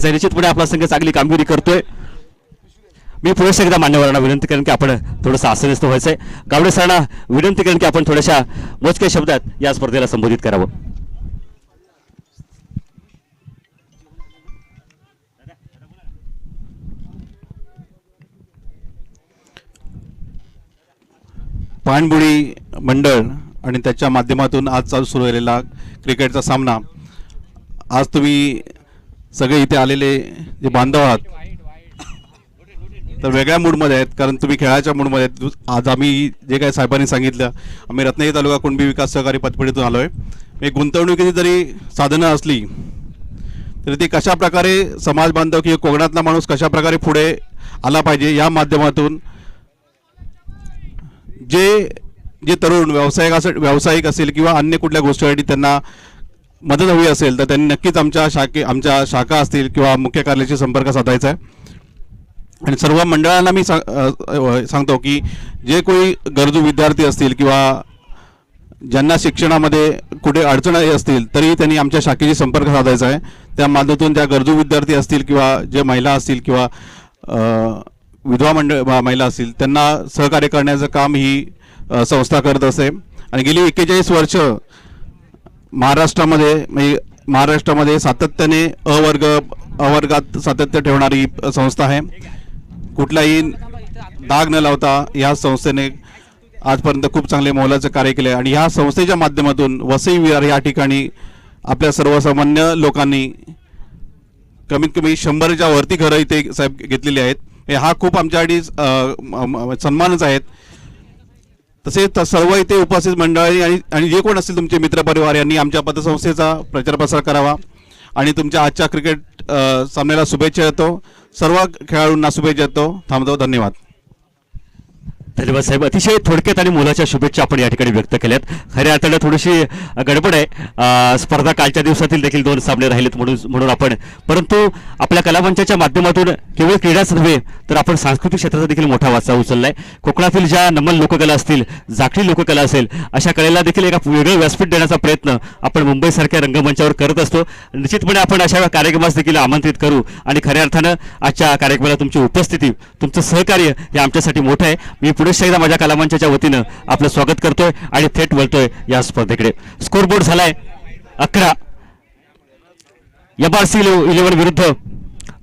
निश्चितपणे आपला संघ चांगली कामगिरी करतोय। मी पुन्हा एकदा मान्यवरांना विनंती करेन की आपण थोडंसं आसनस्थ व्हायचंय। गावडे सरांना विनंती करेन की आपण थोड्याशा मोजक्या शब्दात या स्पर्धेला संबोधित करावं। पाणबुडी मंडळ आणि त्याच्या माध्यमातून आज चालू सुरू झालेला क्रिकेटचा सामना, आज तुम्ही सगळे इथे आलेले जे बांधव आहात तर वेगळ्या मूडमध्ये आहेत, कारण तुम्ही खेळाच्या मूडमध्ये आहेत। आज आम्ही जे काही साहेबांनी सांगितलं, आम्ही रत्नागिरी तालुका कुणबी विकास सहकारी पतपेढीतून आलो आहे। एक गुंतवणुकीची जरी साधनं असली तरी ती कशा प्रकारे समाज बांधव किंवा कोकणातला माणूस कशा प्रकारे पुढे आला पाहिजे या माध्यमातून जे तरुण व्यावसायिक असेल किंवा अन्य कुठल्या गोष्टीसाठी त्यांना मदत हवी असेल तर त्यांनी नक्कीच आमच्या शाखा असतील किंवा मुख्य कार्यालयाशी संपर्क साधायचा आहे। आणि सर्व मंडळांना मी सांगतो की जे कोणी गरजू विद्यार्थी असतील किंवा ज्यांना शिक्षणामध्ये कुठे अडचणी असतील तरी त्यांनी आमच्या शाखेशी संपर्क साधायचा आहे। त्या माध्यमातून त्या गरजू विद्यार्थी असतील किंवा जे महिला असतील किंवा विधवा महिला असतील त्यांना सहकार्य करण्याचं काम ही संस्था करत असते। आणि गेली 41 वर्ष महाराष्ट्रामध्ये सातत्याने अवर्गात सातत्य ठेवणारी संस्था आहे। कुठलाही दाग न लावता या संस्थेने आजपर्यंत खूप चांगले मोलाचे कार्य केले आणि ह्या संस्थेच्या माध्यमातून वसई विरार या ठिकाणी आपल्या सर्वसामान्य लोकांनी कमीत कमी 100च्या वरती घरं इथे साहेब घेतलेली आहेत। हा खूप आमच्यासाठी सन्मानच आहेत। तसेच सर्व इथे उपस्थित मंडळी आणि जे कोण असतील तुमचे मित्रपरिवार यांनी आमच्या पतसंस्थेचा प्रचार प्रसार करावा आणि तुमच्या आजच्या क्रिकेट सामन्याला शुभेच्छा देतो। सर्व खेळाडूंना शुभेच्छा देतो। थांबतो। धन्यवाद। धन्यवाद साहेब, अतिशय थोडक्यात आणि मोलाच्या शुभेच्छा आपण या ठिकाणी व्यक्त केल्यात। खऱ्या अर्थाने थोडीशी गडबड आहे, स्पर्धा कालच्या दिवसातील देखील 2 सामने राहिलेत म्हणून आपण, परंतु आपल्या कलामंचाच्या माध्यमातून केवळ क्रीडाच नव्हे तर आपण सांस्कृतिक क्षेत्राचा देखील मोठा वाचा उचललाय। कोकणातील ज्या नमन लोककला असतील, जाखडी लोककला असेल, अशा कलेला देखील एक वेगळं व्यासपीठ देण्याचा प्रयत्न आपण मुंबईसारख्या रंगमंचावर करत असतो। निश्चितपणे आपण अशा कार्यक्रमास देखील आमंत्रित करू आणि खऱ्या अर्थानं आजच्या कार्यक्रमाला तुमची उपस्थिती, तुमचं सहकार्य हे आमच्यासाठी मोठं आहे। मी पुढे एकदा माझ्या कलामंचाच्या वतीनं आपलं स्वागत करतोय आणि थेट वळतोय या स्पर्धेकडे। स्कोरबोर्ड झालाय 11। MRC 11 विरुद्ध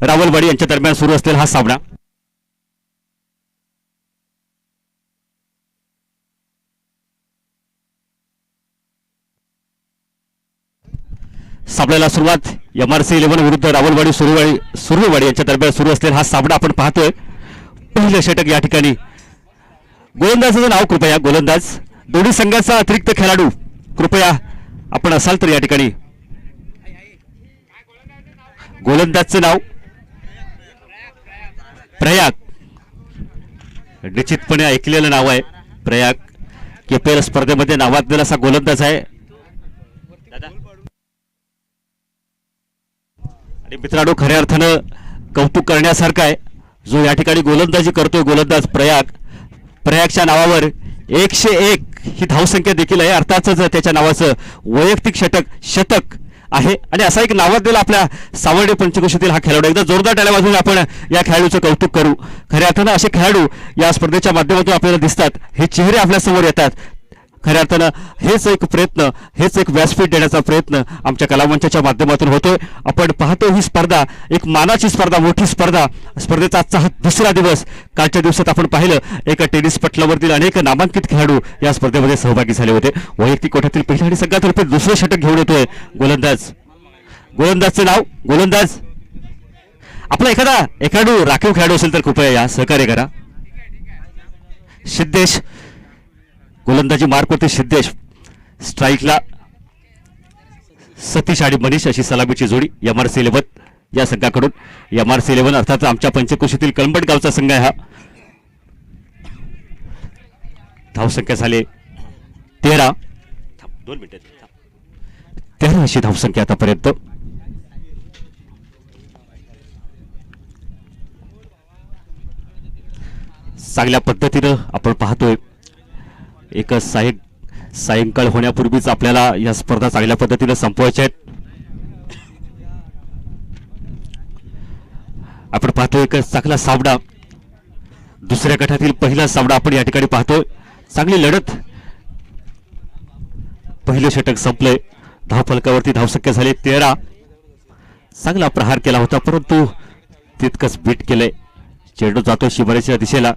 रावलवाडी यांच्या दरम्यान सुरू असलेला हा सामना। सामन्याला सुरुवात MRC 11 विरुद्ध रावलवाडी सुरवेवाडी यांच्या दरम्यान सुरू असलेला हा सामना आपण पाहतोय। पहिलं षटक या ठिकाणी गोलंदाजाचं नाव कृपया, गोलंदाज दोन्ही संघाचा अतिरिक्त खेळाडू कृपया आपण असाल तर या ठिकाणी गोलंदाजचं नाव प्रयाग, निश्चितपणे ऐकलेलं नाव आहे प्रयाग। KPL स्पर्धेमध्ये नावाजलेला असा गोलंदाज आहे। आणि मित्रांनो, खऱ्या अर्थानं कौतुक करण्यासारखं आहे जो या ठिकाणी गोलंदाजी करतोय गोलंदाज प्रयागच्या नावावर 101 ही धावसंख्या देखील आहे। अर्थातच त्याच्या नावाचं वैयक्तिक शतक आहे आणि असा एक नावाजलेला आपल्या सावर्डे पंचक्रोशीतील हा खेळाडू। एकदा जोरदार टाळ्या वाजवून आपण या खेळाडूचं कौतुक करू। खऱ्या अर्थानं असे खेळाडू या स्पर्धेच्या माध्यमातून आपल्याला दिसतात, हे चेहरे आपल्या समोर येतात। खऱ्या अर्थानं हेच एक प्रयत्न, हेच एक व्यासपीठ देण्याचा प्रयत्न आमच्या कलामंचाच्या माध्यमातून होतोय। आपण पाहतो ही स्पर्धा एक मानाची स्पर्धा, मोठी स्पर्धा। स्पर्धेचा आजचा हा 2रा दिवस। कालच्या दिवसात आपण पाहिलं एका टेनिस पटलावरतील अनेक नामांकित खेळाडू या स्पर्धेमध्ये सहभागी झाले होते। वैयक्तिक कोट्यातील पहिल्या आणि संघातर्फे 2रं षटक घेऊन येतोय गोलंदाजचं नाव, गोलंदाज आपला एखादा खेळाडू राखीव खेळाडू असेल तर कृपया या सहकार्य करा। सिद्धेश गोलंदाजी मार्क होते, सिद्धेश स्ट्राईकला सतीश आणि मनीष अशी सलामीची जोडी MRC 11 या संघाकडून। MRC 11 अर्थात आमच्या पंचक्रोशीतील कळंबट गावचा संघ आहे हा। धावसंख्या झाली 13। 2 मिनिटे 13 अशी धावसंख्या आतापर्यंत। चांगल्या पद्धतीनं आपण पाहतोय एक सायंकाळ होण्यापूर्वीच आपल्याला या स्पर्धा चांगल्या पद्धतीने संपवायच्या आहेत। आपण पाहतोय एक चांगला सामना, दुसऱ्या गटातील पहिला सामना आपण या ठिकाणी पाहतोय. चांगली लढत. पहिलं षटक संपलंय. धावफलकावरती धावसंख्या झाली 13. चांगला प्रहार केला होता परंतु तितकंच बीट केलंय. चेंडू जातो शिबारेच्या दिशेला.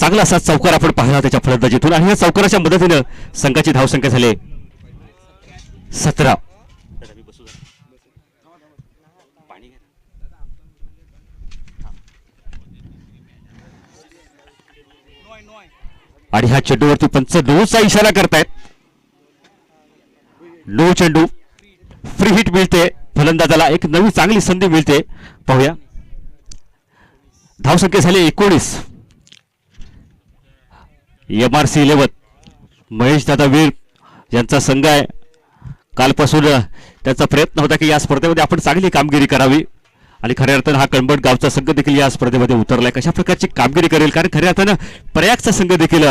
चांगला असा चौकार आपण पाहिला त्याच्या फलंदाजीतून आणि या चौकाराच्या मदतीनं संघाची धावसंख्या झाली 17. आणि ह्या चेंडूवरती पंच नोचा इशारा करतायत. नो चेंडू. फ्री हिट मिळते फलंदाजाला. एक नवी चांगली संधी मिळते. पाहूया. धावसंख्या झाली 19. MRC 11 महेश दादा वीर यांचा संघ आहे. कालपासून त्याचा प्रयत्न होता की या स्पर्धेमध्ये आपण चांगली कामगिरी करावी आणि खऱ्या अर्थानं हा कळंबट गावचा संघ देखील या स्पर्धेमध्ये उतरलाय. कशा प्रकारची कामगिरी करेल कारण खऱ्या अर्थानं प्रयागचा संघ देखील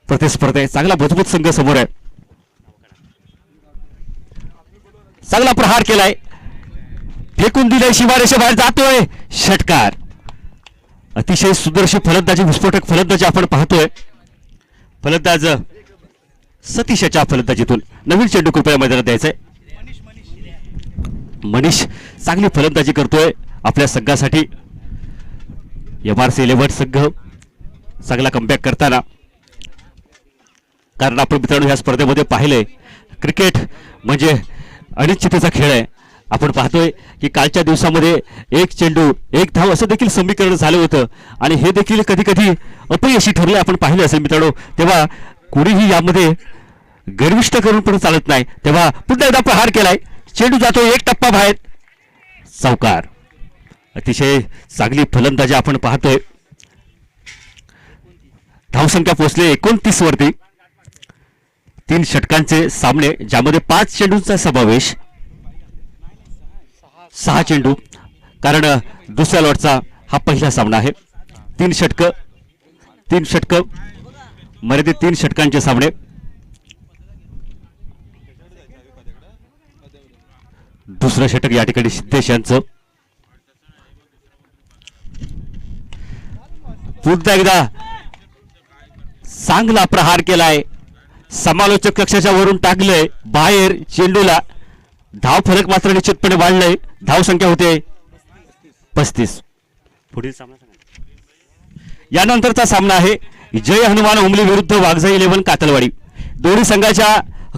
प्रतिस्पर्धा आहे. चांगला मजबूत संघ समोर आहे. चांगला प्रहार केलाय. फेकून दिलाय शिवारेषे बाहेर जातोय. षटकार. अतिशय सुदर्शन फलंदाजी, विस्फोटक फलंदाजी आपण पाहतोय. फलंदाज सतीशच्या फलंदाजीतून नवीन चेंडू कृपया मैदानात द्यायचंय. मनीष चांगली फलंदाजी करतोय आपल्या संघासाठी. MRC 11 संघ चांगला कमबॅक करताना, कारण आपण मित्रांनो ह्या स्पर्धेमध्ये पाहिलंय क्रिकेट म्हणजे अनिश्चिततेचा खेळ आहे. आपण पाहतोय की कालच्या दिवसामध्ये एक चेंडू एक धाव असं देखील समीकरण झालं होतं आणि हे देखील कधी कधी अपयशी ठरलं आपण पाहिलं असेल मित्रांनो. तेव्हा कुणीही यामध्ये गर्विष्ठ करून पण चालत नाही. तेव्हा पुन्हा एकदा प्रहार केलाय. चेंडू जातो एक टप्पा बाहेर. चौकार. अतिशय चांगली फलंदाजी आपण पाहतोय. धावसंख्या पोहोचले 29 वरती. 3 षटकांचे सामने ज्यामध्ये 5 चेंडूंचा समावेश. 6 चेंडू कारण दुसऱ्या लॉटचा हा पहिला सामना आहे. 3 षटक मर्यादित 3 षटकांचे सामने. दुसरं षटक या ठिकाणी सिद्धेश यांचं. पुन्हा एकदा चांगला प्रहार केलाय. समालोचक कक्षाच्या वरून टाकलंय बाहेर चेंडूला. धाव फलक मात्र निश्चितपणे वाढलंय. धाव संख्या होते 35. पुढील सामना यानंतरचा सामना आहे जय हनुमान उमली विरुद्ध वाघजाई 11 कातलवाडी. दोन्ही संघाच्या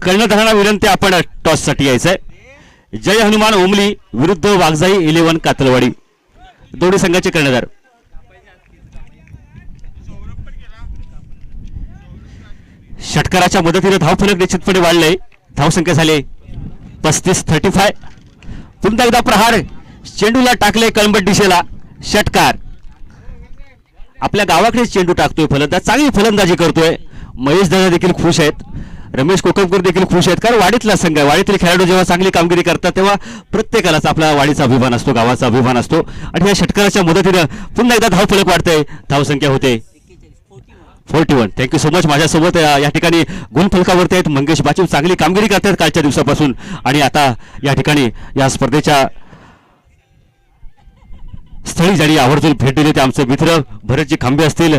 कर्णधारांना विनंती आपण टॉस साठी यायचंय. जय हनुमान उमली विरुद्ध वाघजाई 11 कातलवाडी. दोन्ही संघाचे कर्णधार. षटकाराच्या मदतीने धावफलक निश्चितपणे वाढले. धावसंख्या झाली 35. पुन्हा एकदा प्रहार. चेंडूला टाकले कळंबट दिशेला. षटकार. आपल्या गावाकडे चेंडू टाकतोय फलंदाज. चांगली फलंदाजी करतोय. महेश दादा देखील खुश आहेत. रमेश कोकमकर देखील खुश आहेत कारण वाडीतला संघ आहे. वाडीतील खेळाडू जेव्हा चांगली कामगिरी करतात तेव्हा प्रत्येकालाच आपला वाडीचा अभिमान असतो, गावाचा अभिमान असतो. आणि या षटकाराच्या मदतीनं पुन्हा एकदा धावफलक वाढतंय. धावसंख्या होते 41. Thank you so much. माझ्यासोबत या ठिकाणी गुणफलकावरती आहेत मंगेश बाचू. चांगली कामगिरी करतात कालच्या दिवसापासून आणि आता या ठिकाणी या स्पर्धेच्या स्थळी ज्यांनी आवर्जून भेट दिली ते आमचे मित्र भरतजी खांबे असतील,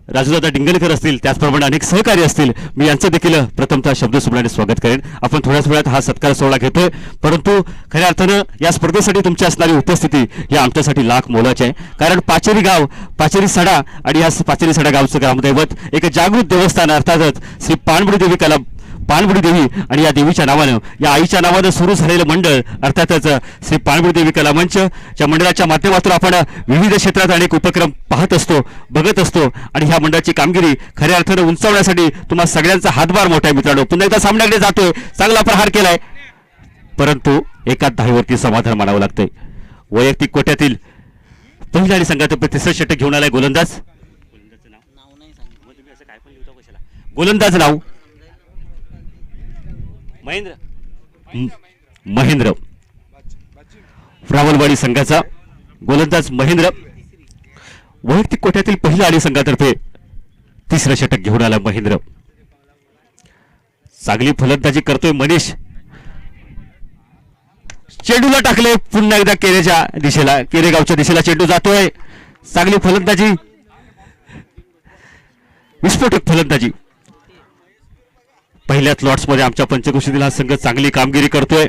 राजूदादा डिंगलकर असतील, त्याचप्रमाणे अनेक सहकारी असतील. मी यांचं देखील प्रथमतः शब्दसुमनाने स्वागत करेन. आपण थोड्याच वेळात हा सत्कार सोहळा घेतोय परंतु खऱ्या अर्थानं या स्पर्धेसाठी तुमची असणारी उपस्थिती ही आमच्यासाठी लाख मोलाची आहे. कारण पाचेरी गाव, पाचेरी सडा आणि या पाचेरी सडा गावचं ग्रामदैवत एक जागृत देवस्थान अर्थातच श्री पाणबुडी देवी कला पाणबुडी देवी आणि या देवीच्या नावानं या आईच्या नावानं सुरू झालेलं मंडळ अर्थातच श्री पाणबुडी देवी कला मंच च्या मंडळाच्या माध्यमातून आपण विविध क्षेत्रात अनेक उपक्रम पाहत असतो, बघत असतो आणि ह्या मंडळाची कामगिरी खऱ्या अर्थानं उंचावण्यासाठी तुम्हा सगळ्यांचा हातभार मोठा आहे मित्रांनो. पुन्हा एकदा सामन्याकडे जातोय. चांगला प्रहार केलाय परंतु एकाच धावेवरती समाधान मानावं लागतंय. वैयक्तिक कोट्यातील पहिल्या आणि संघात तिसरं षटक घेऊन आलाय गोलंदाज. गोलंदाज नाव महेंद्र. रावलवाडी संघाचा गोलंदाज महेंद्र. वैयक्तिक कोट्यातील पहिल्या आणि संघातर्फे तिसरं षटक घेऊन आला महेंद्र. चांगली फलंदाजी करतोय मनीष. चेंडूला टाकले पुन्हा एकदा केरेच्या दिशेला, केरेगावच्या दिशेला चेंडू जातोय. चांगली फलंदाजी, विस्फोटक फलंदाजी. पहिल्या स्लॉट्स मध्ये आमच्या पंचक्रोशीतील हा संघ चांगली कामगिरी करतोय.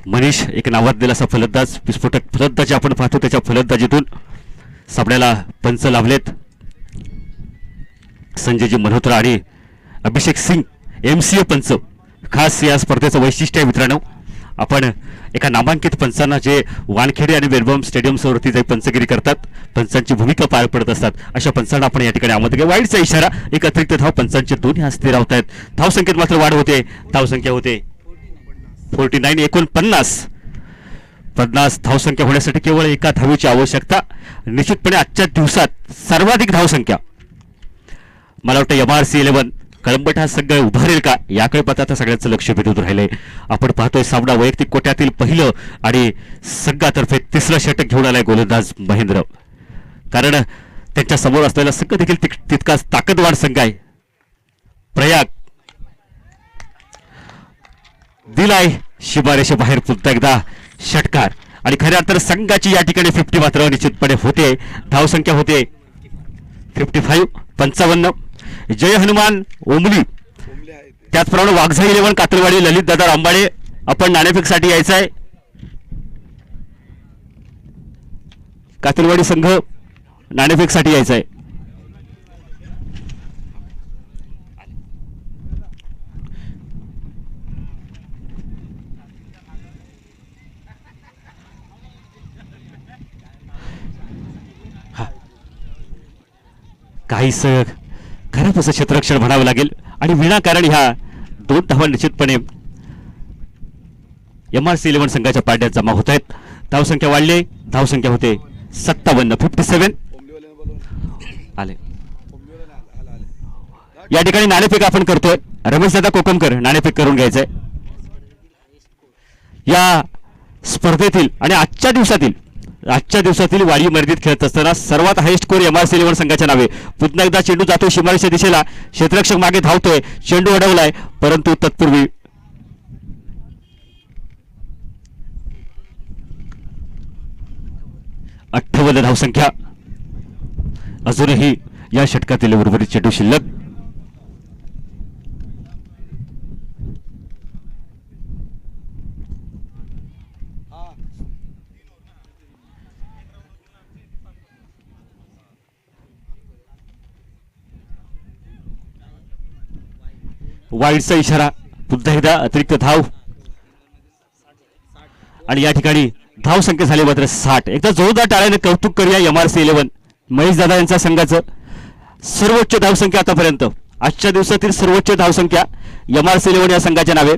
मनीष एक नावाजलेला असा फलंदाज, विस्फोटक फलंदाजी आपण पाहतो. त्याच्या फलंदाजीतून सामन्याला पंच लाभलेत संजयजी मल्होत्रा आणि अभिषेक सिंग MCA पंच. खास या स्पर्धेचं वैशिष्ट्य आहे मित्रांनो, आपण एका नामांकित पंचांना जे वानखेडे आणि वेलबम स्टेडियम्सवरती जे पंचगिरी करतात, पंचांची भूमिका पार पडत असतात, अशा पंचांना आपण या ठिकाणी आमंत्रित केलं. वाईडचा इशारा, एक अतिरिक्त धाव. पंचांचे दोन्ही हस्ते राहत आहेत. धावसंख्येत मात्र वाढ होते. धावसंख्या होते 49. 49 धावसंख्या होण्यासाठी केवळ एका धावेची आवश्यकता. निश्चितपणे आजच्या दिवसात सर्वाधिक धावसंख्या मला वाटतं MRC 11 कळंबट हा संघ उभारेल का, याकडे पाहता आता सगळ्यांचं लक्ष वेधून राहिलंय. आपण पाहतोय सामना वैयक्तिक कोट्यातील पहिलं आणि संघातर्फे तिसरं षटक घेऊन आलाय गोलंदाज महेंद्र. कारण त्यांच्या समोर असलेला संघ देखील तितकाच ताकदवार संघ आहे. प्रयाग दिलाय शिबारेशे बाहेर पुन्हा एकदा षटकार आणि खऱ्या अर्थानं संघाची या ठिकाणी 50 मात्र निश्चितपणे होते. धावसंख्या होते 55. 55. जय हनुमान ओमली, त्याचप्रमाणे वाघझा 11 कातरवाडी, ललित दादा रामबाडे, आपण नाणेफेकसाठी यायचं आहे. कातरवाडी संघ नाणेफेकसाठी यायचं आहे. काहीच खरंच असं क्षेत्ररक्षण म्हणावं लागेल आणि विनाकारण ह्या 2 धावा निश्चितपणे MRC 11 संघाच्या पाड्यात जमा होत आहेत. धावसंख्या वाढली. धावसंख्या होते 57. 57 आले. या ठिकाणी नाणेफेक आपण करतोय. रमेशदादा कोकमकर नाणेफेक करून घ्यायचंय या स्पर्धेतील आणि आजच्या दिवसातील वाडी मर्यादित खेळत असताना सर्वात हायेस्ट स्कोर MRC 11 संघाच्या नावे. पुन्हा एकदा चेंडू जातोय सीमारेषेच्या दिशेला, क्षेत्ररक्षक मागे धावतोय, चेंडू अडवलाय, परंतु तत्पूर्वी अठ्ठावन्न धावसंख्या. अजूनही या षटकातील उर्वरित चेंडू शिल्लक. वाईडचा इशारा, पुन्हा एकदा अतिरिक्त धाव आणि या ठिकाणी धाव संख्या झाली मात्र 60. एकदा जोरदार टाळ्याने कौतुक करूया MRC 11 महेश दादा यांच्या संघाचं. सर्वोच्च धावसंख्या आतापर्यंत, आजच्या दिवसातील सर्वोच्च धावसंख्या MRC 11 या संघाच्या नावे.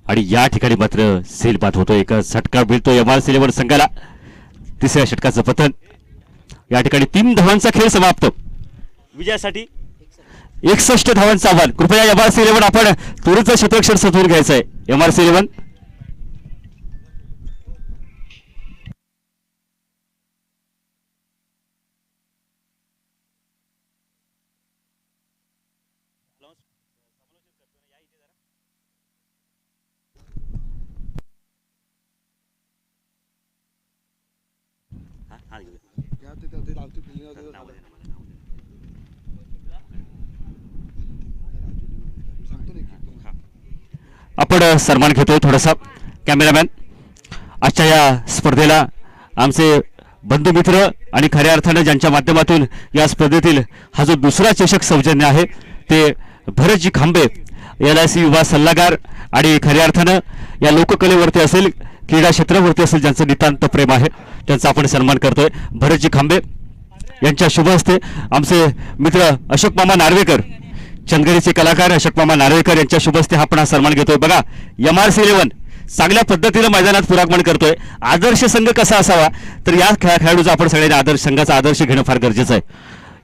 आणि या ठिकाणी मात्र सेल बाद होतो. एक झटका मिळतो MRC 11 संघाला. तिसऱ्या षटकाचं पतन. या ठिकाणी 3 धावांचा खेळ समाप्त. विजयासाठी 61 धावांचं आव्हान. कृपया MRC 11 आपण तुरीचं क्षेत्ररक्षण सजवून घ्यायचं आहे. MRC 11 आपण सन्मान घेतोय थोडासा. कॅमेरामॅन, आजच्या या स्पर्धेला आमचे बंधुमित्र आणि खऱ्या अर्थानं ज्यांच्या माध्यमातून या स्पर्धेतील हा जो दुसरा चषक सौजन्य आहे ते भरतजी खांबे, LIC युवा सल्लागार आणि खऱ्या अर्थानं या लोककलेवरती असेल, क्रीडा क्षेत्रावरती असेल ज्यांचं नितांत प्रेम आहे, त्यांचा आपण सन्मान करतोय. भरतजी खांबे यांच्या शुभ हस्ते आमचे मित्र अशोक मामा नार्वेकर, चंदगडीचे कलाकार अशोक मामा नार्वेकर यांच्या शुभ हस्ते आपण हा सन्मान घेतोय. बघा, MRC 11 चांगल्या पद्धतीने मैदानात पुरागमन करतोय. आदर्श संघ कसा असावा, तर या खेळाडूचा आपण सगळ्यांनी आदर्श संघाचा आदर्श घेणं फार गरजेचं आहे.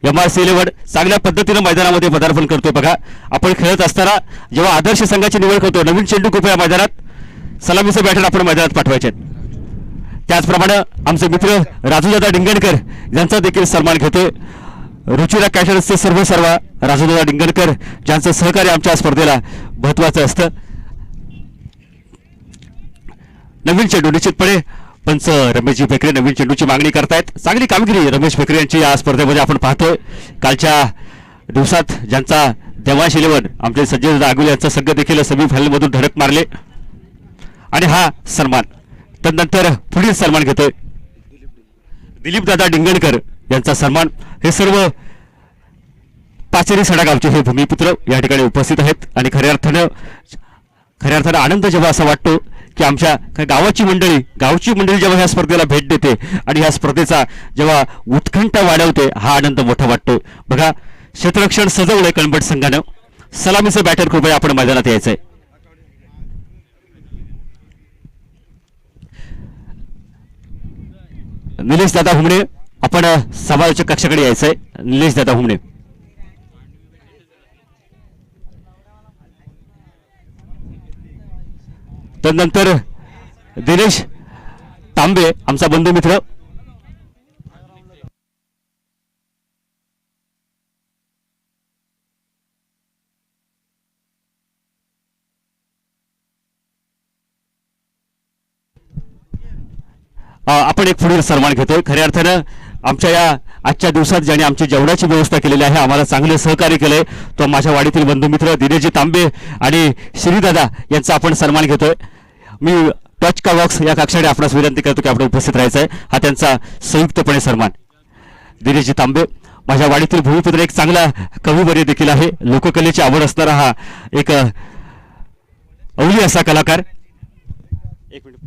MRC 11 चांगल्या पद्धतीने मैदानामध्ये पदार्पण करतोय. बघा, आपण खेळत असताना जेव्हा आदर्श संघाची निवड करतो, नवीन चेंडू कृपया मैदानात सलामीचं बॅटर आपण मैदानात पाठवायचे. त्याचप्रमाणे आमचे मित्र राजूदादा डिंगणकर यांचा देखील सन्मान घेतोय. रुचिरा कॅटरर्सचे सर्व राजूदादा डिंगणकर ज्यांचं सहकार्य आमच्या स्पर्धेला महत्वाचं असतं. नवीन चेंडू निश्चितपणे पंच रमेशजी फेकरे नवीन चेंडूची मागणी करतायत. चांगली कामगिरी रमेश फेकरे यांची या स्पर्धेमध्ये आपण पाहतोय. कालच्या दिवसात ज्यांचा देवांश 11 आमचे संजय दादा यांचा संघ देखील सेमीफायनलमधून धडक मारले आणि हा सन्मान तदनंतर पुढील सन्मान घेतोय दिलीप दादा डिंगणकर यांचा सन्मान. हे सर्व पाचेरी सडागावचे हे भूमिपुत्र या ठिकाणी उपस्थित आहेत आणि खऱ्या अर्थानं आनंद जेव्हा असा वाटतो की आमच्या गावची मंडळी जेव्हा ह्या स्पर्धेला भेट देते आणि ह्या स्पर्धेचा जेव्हा उत्कंठा वाढवते हा आनंद मोठा वाटतो. बघा क्षेत्ररक्षण सजवलंय कणबट संघानं. सलामीचं बॅटर कृपया आपण मैदानात यायचंय. निलेश दादा हुमणे आपण समालोचक कक्षाकडे यायचंय. निलेश दादा हुमणे तदनंतर दिनेश तांबे आमचा बंधू मित्र. आपण एक पुढील सन्मान घेतोय. खऱ्या अर्थानं आमच्या या आजच्या दिवसात ज्याने आमची जेवणाची व्यवस्था केलेली आहे आम्हाला चांगले सहकार्य केलंय तो माझ्या वाडीतील बंधू मित्र दिनेशजी तांबे आणि श्रीदादा यांचा आपण सन्मान घेतोय. मी टच का बॉक्स या कक्षाने आपणास विनंती करतो की आपण उपस्थित राहायचं आहे. हा त्यांचा संयुक्तपणे सन्मान. दिनेशजी तांबे माझ्या वाडीतील भूमिपुत्र एक चांगला कविवर्य देखील आहे. लोककलेची आवड असणारा हा एक अवली असा कलाकार. एक मिनिट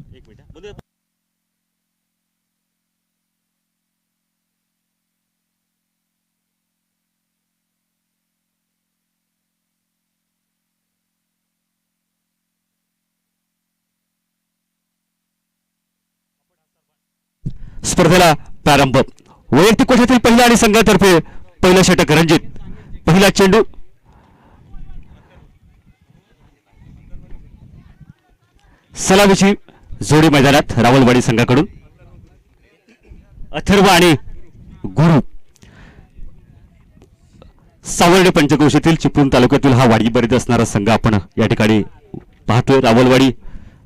स्पर्धेला प्रारंभ. वैयक्तिक कोशातील पहिला आणि संघातर्फे पहिलं षटक रणजित. पहिला चेंडू सलामीची जोडी मैदानात रावलवाडी संघाकडून. अथर्व आणि गुरु सावर्डे पंचक्रोशीतील चिपळूण तालुक्यातील हा वाडीबरीत असणारा संघ आपण या ठिकाणी पाहतोय. रावलवाडी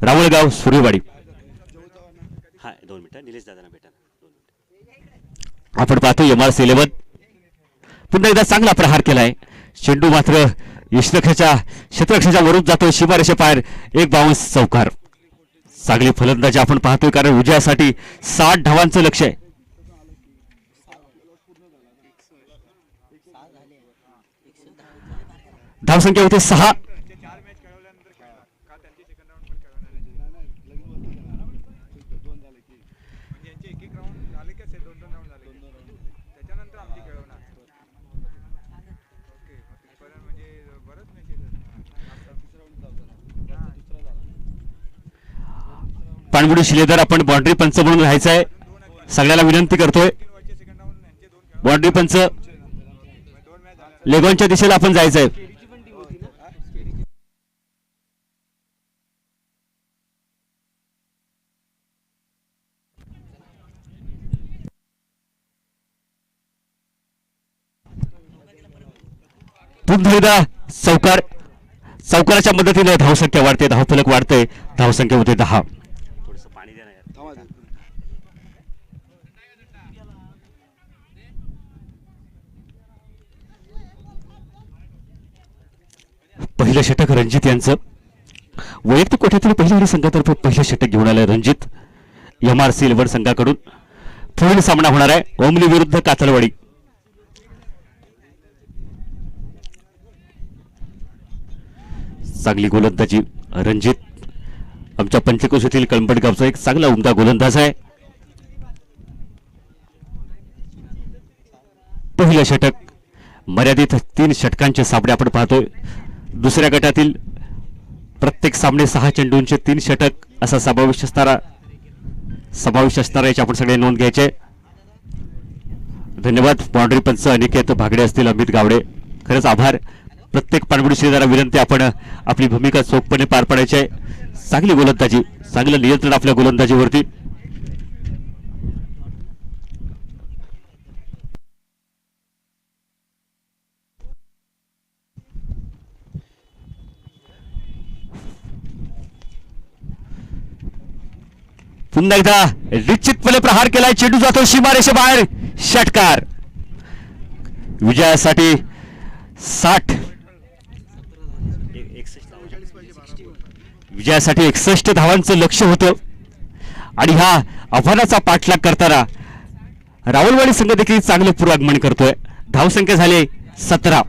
रावळगाव सुरेवाडी. हा 2 मिनिटं निलेश दादांना भेटा. आपण पाहतो MRC 11 पुन्हा एकदा चांगला प्रहार केलाय. चेंडू मात्र क्षेत्ररक्षाच्या वरून जातो. शिमारेषे पार एक बाउन्स चौकार. चांगली फलंदाजी आपण पाहतोय कारण विजयासाठी 60 धावांचं लक्ष आहे. धावसंख्या होते 6. पाणबुडी शिलेदार आपण बाउंड्री पंच म्हणून राहायचं आहे. सगळ्याला विनंती करतोय. बाउंड्री पंच लेगॉनच्या दिशेला आपण जायचंय. पुन्हा एकदा चौकाराच्या मदतीने धावसंख्या वाढते. धावफलक वाढते. धावसंख्या होते 10. पहिलं षटक रणजित यांचं. वैयक्तिक कोट्यातील पहिल्या संघातर्फे पहिलं षटक घेऊन आलं रणजित. MRC 11 संघाकडून पुढील सामना होणार आहे ओमली विरुद्ध कातलवाडी. चांगली गोलंदाजी रणजित आमच्या पंचक्रोशीतील कळंबट गावचा एक चांगला उमदा गोलंदाज आहे. पहिलं षटक मर्यादित 3 षटकांचे सामने आपण पाहतोय. दुसऱ्या गटातील प्रत्येक सामने 6 चेंडूंचे 3 षटक असा समावेश असणारा याची आपण सगळे नोंद घ्यायचे. धन्यवाद. बाउंड्री पंच अनिकेत भागडे असतील, अमित गावडे, खरंच आभार. प्रत्येक पाणबुडी श्रीदारा विनंती आपण आपली भूमिका चोखपणे पार पाडायची आहे. चांगली गोलंदाजी, चांगलं नियंत्रण आपल्या गोलंदाजीवरती. पुन्हा एकदा निश्चितपणे प्रहार केलाय, चेंडू जातो सीमारेषेबाहेर, षटकार. विजयासाठी 61 धावांचं लक्ष होतं आणि ह्या आव्हानाचा पाठलाग करताना रावलवाडी संघ देखील चांगलं पूर्वागमन करतोय. धावसंख्या झाली 17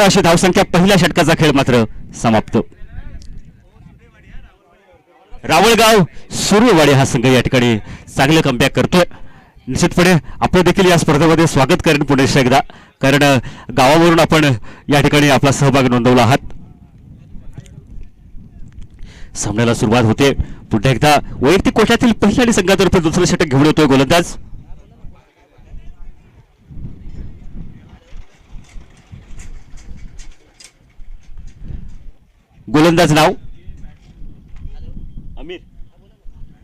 अशी धावसंख्या. पहिल्या षटकाचा खेळ मात्र समाप्त. रावळगाव सुर्वेवाडी हा संघ या ठिकाणी चांगलं कमबॅक करतोय. निश्चितपणे आपण देखील या स्पर्धेमध्ये स्वागत करेन पुन्हा एकदा, कारण गावावरून आपण या ठिकाणी आपला सहभाग नोंदवला आहात. सामन्याला सुरुवात होते. पुन्हा एकदा वैयक्तिक कोट्यातील पहिल्या संघातर्फे दुसरं षटक घेऊन येतोय गोलंदाज. गोलंदाज नाव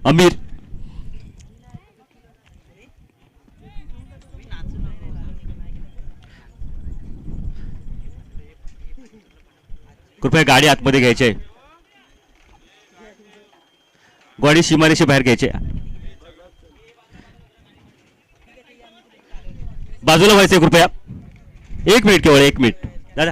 अमीर. कृपया गाडी आतमध्ये घ्यायची, गाडी सीमारेषे बाहेर घ्यायची, बाजूला व्हायचंय कृपया. 1 मिनिट, केवळ 1 मिनिट दादा.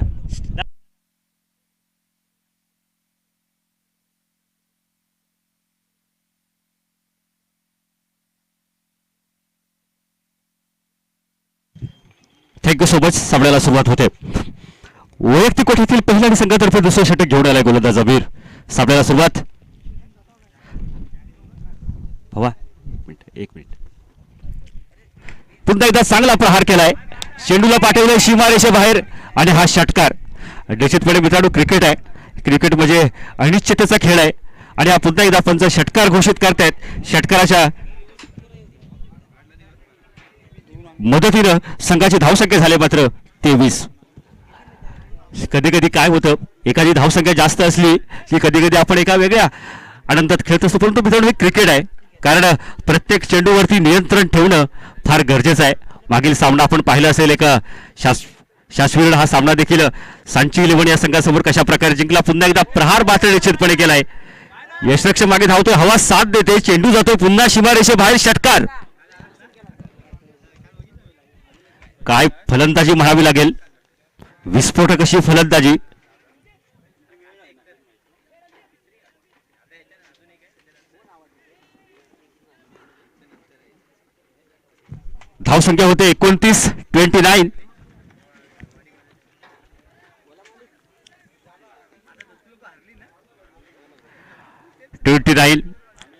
Thank you so much. सामन्याला सुरुवात होते. वैयक्तिक कोठ्यातील पहिल्या संघातर्फे दुसरं षटक घेऊन आलाय गोलंदाज अमीर. सामन्याला सुरुवात. एक मिनिट. पुन्हा एकदा चांगला प्रहार केलाय, चेंडूला पाठवलंय सीमारेषे बाहेर आणि हा षटकार. निश्चितपणे मित्रांनो, क्रिकेट आहे, क्रिकेट म्हणजे अनिश्चिततेचा खेळ आहे आणि हा पुन्हा एकदा पंच षटकार घोषित करतायत. षटकाराच्या मदतीनं संघाची धावसंख्या झाली मात्र 23. कधी कधी काय होतं, एखादी धावसंख्या जास्त असली की कधी कधी आपण एका वेगळ्या आनंदात खेळत असतो. परंतु मित्रांनो, हे क्रिकेट आहे, कारण प्रत्येक चेंडूवरती नियंत्रण ठेवणं फार गरजेचं आहे. मागील सामना आपण पाहिला असेल, एका शाश्वीर हा सामना देखील सांची इलेव्हन या संघासमोर कशा प्रकारे जिंकला. पुन्हा एकदा प्रहार मात्र निश्चितपणे केलाय. यशरक्षक मागे धावतोय, हवा साथ देते, चेंडू जातोय पुन्हा सीमारेषे बाहेर, षटकार. काय फलंदाजी म्हणावी लागेल, विस्फोटक अशी फलंदाजी. धावसंख्या होते 29.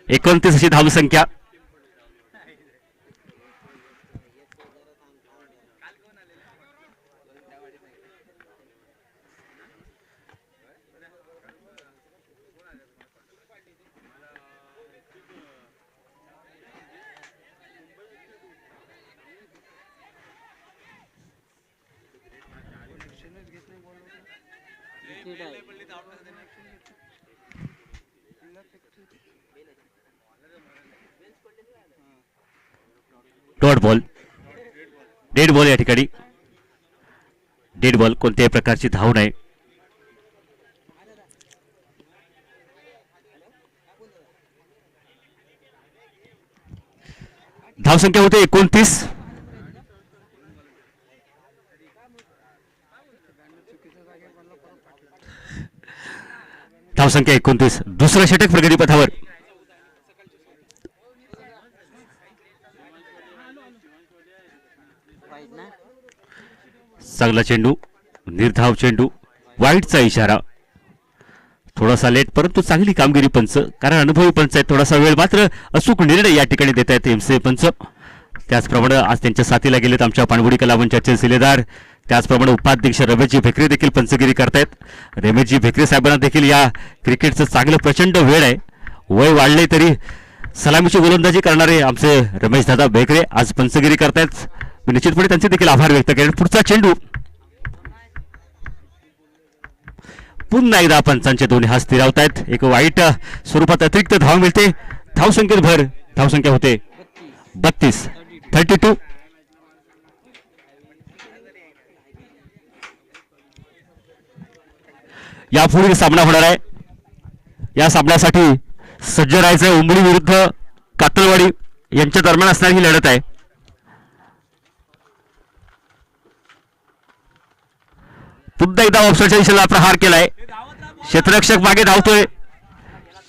29 अशी धावसंख्या. Dot ball, dead ball. या ठिकाणी डेड बॉल, कोणत्याही प्रकारची धाव नाही. धावसंख्या होते 29. धावसंख्या 29. दुसरं षटक प्रगतीपथावर. चांगला चेंडू, निर्धाव चेंडू, वाईटचा इशारा. थोडासा लेट, परंतु चांगली कामगिरी पंच, कारण अनुभवी पंच आहेत. थोडासा वेळ मात्र अचूक निर्णय या ठिकाणी देत आहेत एमसीए पंच. त्याचप्रमाणे आज त्यांच्या साथीला गेलेत आमच्या पाणबुडी कलावंचाचे शिलेदार. त्याचप्रमाणे उपाध्यक्ष रमेशजी भेकरे देखील पंचगिरी करतायत. रमेशजी भेकरे साहेबांना देखील या क्रिकेटचं चांगलं प्रचंड वेळ आहे. वय वाढले तरी सलामीची गोलंदाजी करणारे आमचे रमेश दादा भेकरे आज पंचगिरी करतायत. मी निश्चितपणे त्यांचे देखील आभार व्यक्त करेन. पुढचा चेंडू, पुन्हा एकदा पंचांचे दोन्ही हात स्थिरावतायत. एक वाईट स्वरूपात अतिरिक्त धाव मिळते. धावसंख्येत भर. धावसंख्या होते 32. 32. यापुढील सामना होणार आहे. या सामन्यासाठी सज्ज राहायचं उंबडी विरुद्ध कातळवाडी यांच्या दरम्यान असणारी ही लढत आहे. पुन्हा एकदा ऑफसाईडच्या दिशेला प्रहार केलाय. क्षेत्ररक्षक मागे धावतोय.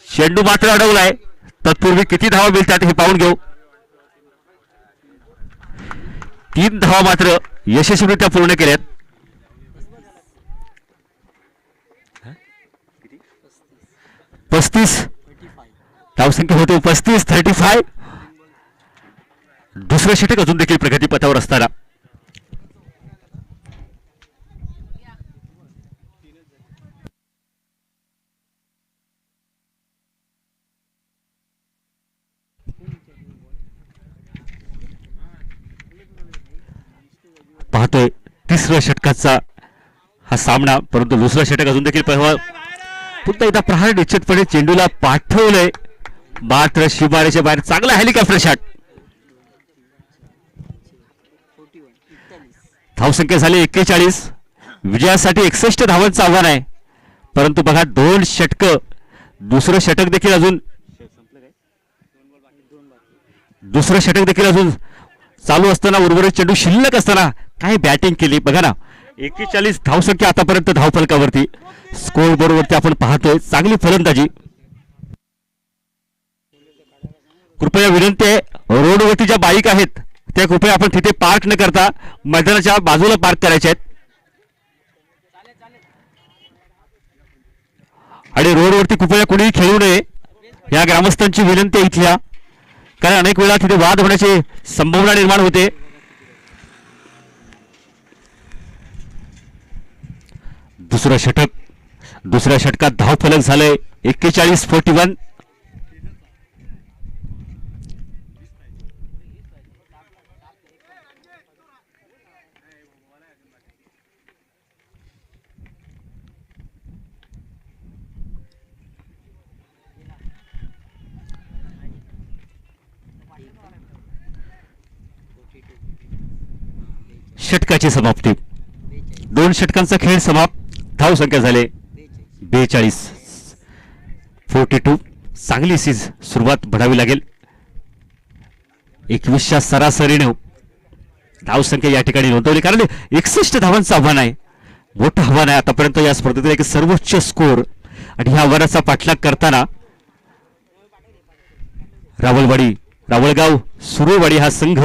चेंडू मात्र अडवलाय. तत्पूर्वी किती धावा मिळतात हे पाहून घेऊ. 3 धावा मात्र यशस्वीरित्या पूर्ण केल्यात. पस्तीस धावसंख्या होते 35. दुसरं षटक अजून देखील प्रगतीपथावर असताना पाहतोय तिसऱ्या षटकाचा हा सामना. परंतु दुसरं षटक अजून देखील पुन्हा एकदा प्रहार निश्चितपणे चेंडूला पाठवलंय. मात्र शिबारेच्या बाहेर चांगला हेलिकॉप्टर शॉट. धावसंख्या झाली 41. विजयासाठी 61 धावांचं आव्हान आहे. परंतु बघा 2 षटक दुसरं षटक देखील अजून चालू असताना उर्वरित चेंडू शिल्लक असताना काय बॅटिंग केली बघा ना. 41 धावसंख्या आतापर्यंत धावफलकावरती. स्कोर बोर्डवरती आपण पाहतोय चांगली फलंदाजी. कृपया विनंती आहे, रोडवरती ज्या बाईक आहेत त्या कृपया आपण तिथे पार्क न करता मैदानाच्या बाजूला पार्क करायचे आहेत. आणि रोडवरती कृपया कुणीही खेळू नये या ग्रामस्थांची विनंती आहे इथल्या. कारण अनेक वेळा तिथे वाद होण्याची संभावना निर्माण होते. दुसरं षटक. दुसऱ्या षटकात धावफलक झालंय 41-41. षटकाची समाप्ती. 2 षटकांचा खेळ समाप्त. धावसंख्या झाले 42. चांगली सुरुवात बढावी लागेल. 21च्या सरासरीने धावसंख्या या ठिकाणी नोंदवली. कारण 61 धावांचं आव्हान आहे. मोठं आव्हान आहे आतापर्यंत या स्पर्धेतील एक सर्वोच्च स्कोर. आणि ह्या आव्हानाचा पाठलाग करताना रावळगाव सुरेवाडी हा संघ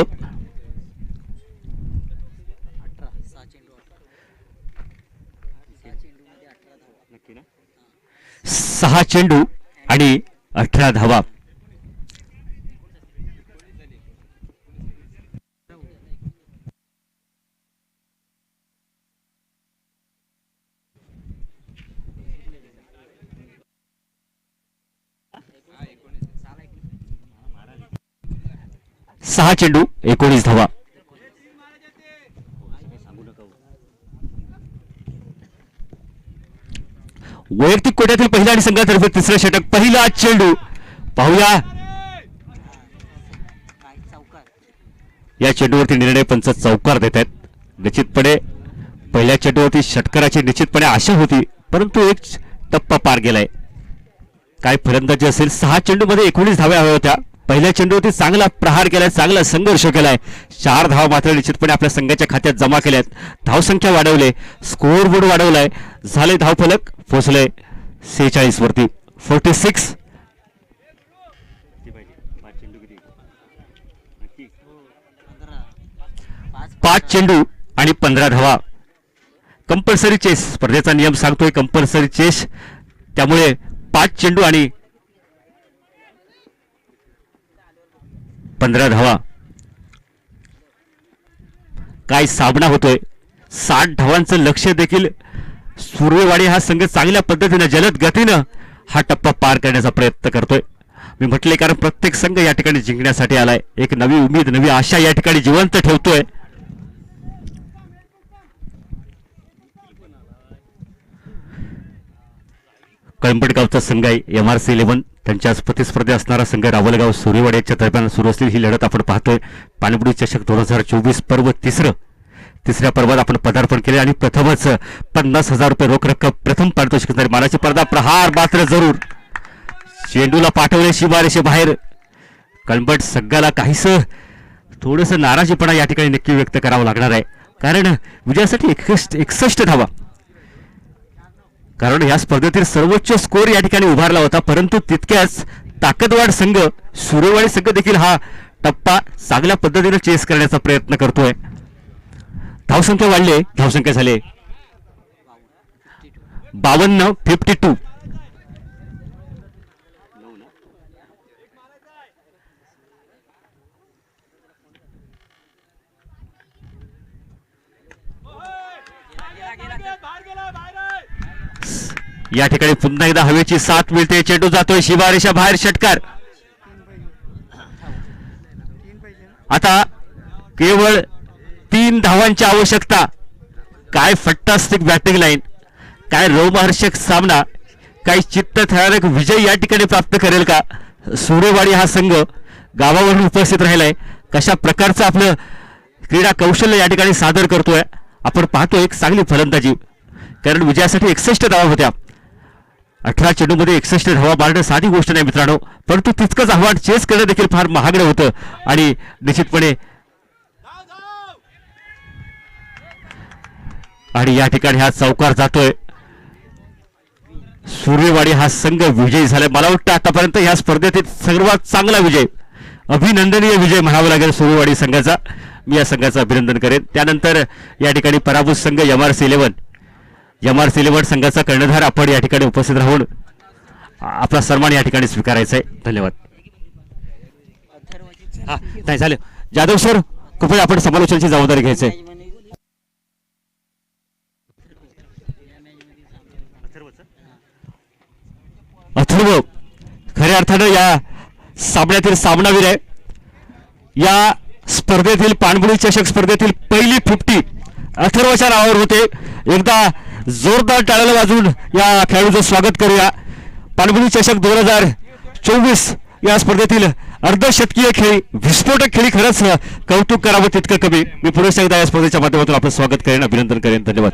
6 चेंडू आणि 18 धावा. सहा चेंडू 19 धावा. वैयक्तिक कोट्यातील पहिला आणि संघातर्फे तिसरं षटक. पहिला चेंडू पाहूया. या चेंडूवरती निर्णय पंच चौकार देत आहेत. निश्चितपणे पहिल्या चेंडूवरती षटकाराची निश्चितपणे आशा होती, परंतु एक टप्पा पार गेलाय. काय फलंदाजी असेल. 6 चेंडूमध्ये 19 धावा हव्या होत्या. पहिल्या चेंडूवरती चांगला प्रहार केलाय, चांगला संघर्ष केलाय. 4 धावा मात्र निश्चितपणे आपल्या संघाच्या खात्यात जमा केल्यात. धावसंख्या वाढवले, स्कोर बोर्ड वाढवलाय. झाले धावफलक पोहोचले 46 वरती. 46. 5 चेंडू आणि 15 धावा. कंपल्सरी चेस स्पर्धेचा नियम सांगतोय कंपल्सरी चेस. त्यामुळे 5 चेंडू आणि 15 धावा. काय सामना होतोय. 60 धावांचं लक्ष देखील सुरेवाडी हा संघ चांगल्या पद्धतीने जलद गतीनं हा टप्पा पार करण्याचा प्रयत्न करतोय. मी म्हटले कारण प्रत्येक संघ या ठिकाणी जिंकण्यासाठी आलाय. एक नवी उमेद, नवी आशा या ठिकाणी जिवंत ठेवतोय. कळंबटगावचा संघ आहे MRC 11. त्यांच्या प्रतिस्पर्धी असणारा संघ रावलगाव सुरेवाडी यांच्या दरम्यान सुरू असलेली ही लढत आपण पाहतोय. पाणबुडी चषक 2024 पर्व तिसऱ्या पर्वात आपण पदार्पण केले आणि प्रथमच 50,000 रुपये रोख रक्कम प्रथम पारितोषिक मानाची स्पर्धा. प्रहार मात्र जरूर चेंडूला पाठवले शिबारेषे बाहेर. कळंबट संघाला काहीस थोडस नाराजीपणा या ठिकाणी नक्की व्यक्त करावा लागणार आहे, कारण विजयासाठी 61 धावा, कारण या स्पर्धेतील सर्वोच्च स्कोर या ठिकाणी उभारला होता. परंतु तितक्याच ताकदवार संघ सुरेवाडी संघ देखील हा टप्पा चांगल्या पद्धतीने चेस करण्याचा प्रयत्न करतोय. धावसंख्या वाढले, धावसंख्या झाले 52-52. या ठिकाणी पुन्हा एकदा हवेची साथ मिळते. चेंडू जातोय शिबारेषा बाहेर, षटकार. आता केवळ 3 धावांची आवश्यकता. काय फट्टास्टिक बॅटिंग लाईन, काय रोमहर्षक सामना, काय चित्तथरारक विजय या ठिकाणी प्राप्त करेल का सुरेवाडी हा संघ गावावरून उपस्थित राहिलाय. कशा प्रकारचं आपलं क्रीडा कौशल्य या ठिकाणी सादर करतोय आपण पाहतोय. एक चांगली फलंदाजी, कारण विजयासाठी 61 धावा होत्या. 18 चेंडूमध्ये 61 धावा मारणं साधी गोष्ट नाही मित्रांनो, परंतु तितकंच आव्हान चेस करणं देखील फार महागडं होतं. आणि निश्चितपणे आणि या ठिकाणी हा चौकार जातोय. सुरेवाडी हा संघ विजयी झालाय. मला वाटतं आतापर्यंत या स्पर्धेतील सर्वात चांगला विजय, अभिनंदनीय विजय म्हणावा लागेल सुरेवाडी संघाचा. मी या संघाचं अभिनंदन करेन. त्यानंतर या ठिकाणी पराभूत संघ MRC 11 संघाचा कर्णधार आपण या ठिकाणी उपस्थित राहून आपला सन्मान या ठिकाणी स्वीकारायचा आहे. धन्यवाद. हा नाही झालं. जाधव सर, कृपया आपण समालोचनाची जबाबदारी घ्यायची आहे. अथर्व खऱ्या अर्थानं या सामन्यातील सामनावीर आहे. या स्पर्धेतील पाणबुडी चषक स्पर्धेतील पहिली 50 अथर्वच्या नावावर होते. एकदा जोरदार टाळ्याला वाजवून या खेळाडूचं स्वागत करूया. पाणबुडी चषक 2024 या स्पर्धेतील अर्धशतकीय खेळी, विस्फोटक खेळी, खरंच कौतुक करावं तितकं कमी. मी पुरुष एकदा या स्पर्धेच्या माध्यमातून आपलं स्वागत करेन, अभिनंदन करेन. धन्यवाद.